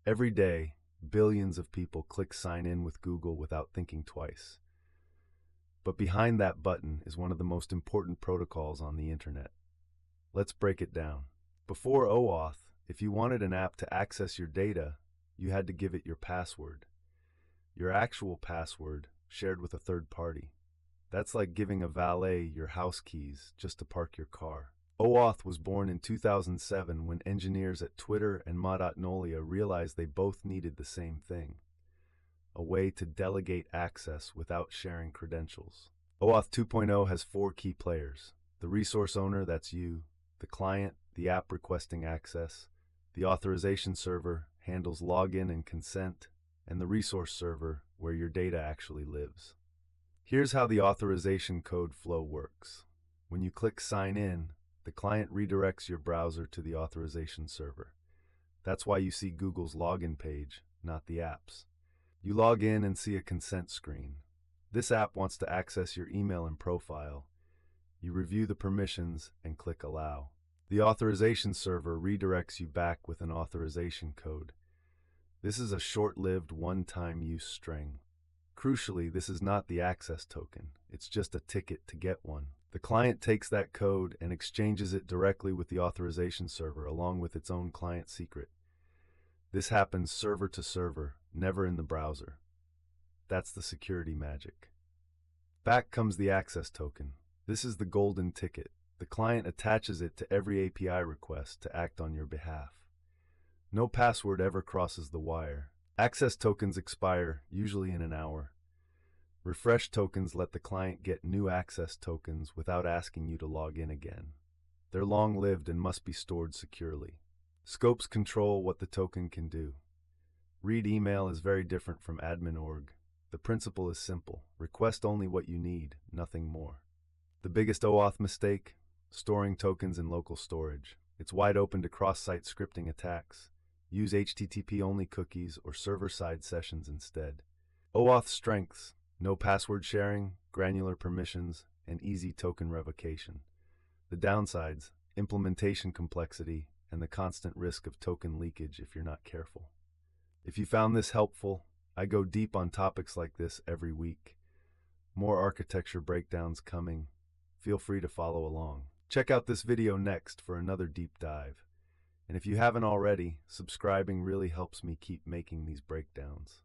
Every day, billions of people click sign in with Google without thinking twice. But behind that button is one of the most important protocols on the internet. Let's break it down. Before OAuth, if you wanted an app to access your data, you had to give it your password. Your actual password, shared with a third party. That's like giving a valet your house keys just to park your car. OAuth was born in 2007 when engineers at Twitter and Nolia realized they both needed the same thing: a way to delegate access without sharing credentials. OAuth 2.0 has four key players: the resource owner, that's you; the client, the app requesting access; the authorization server, handles login and consent; and the resource server, where your data actually lives. Here's how the authorization code flow works. When you click sign in, the client redirects your browser to the authorization server. That's why you see Google's login page, not the app's. You log in and see a consent screen. This app wants to access your email and profile. You review the permissions and click allow. The authorization server redirects you back with an authorization code. This is a short-lived, one-time use string. Crucially, this is not the access token. It's just a ticket to get one. The client takes that code and exchanges it directly with the authorization server along with its own client secret. This happens server to server, never in the browser. That's the security magic. Back comes the access token. This is the golden ticket. The client attaches it to every API request to act on your behalf. No password ever crosses the wire. Access tokens expire, usually in an hour. Refresh tokens let the client get new access tokens without asking you to log in again. They're long-lived and must be stored securely. Scopes control what the token can do. Read email is very different from admin org. The principle is simple: request only what you need, nothing more. The biggest OAuth mistake? Storing tokens in local storage. It's wide open to cross-site scripting attacks. Use HTTP-only cookies or server-side sessions instead. OAuth strengths: no password sharing, granular permissions, and easy token revocation. The downsides: implementation complexity and the constant risk of token leakage if you're not careful. If you found this helpful, I go deep on topics like this every week. More architecture breakdowns coming. Feel free to follow along. Check out this video next for another deep dive. And if you haven't already, subscribing really helps me keep making these breakdowns.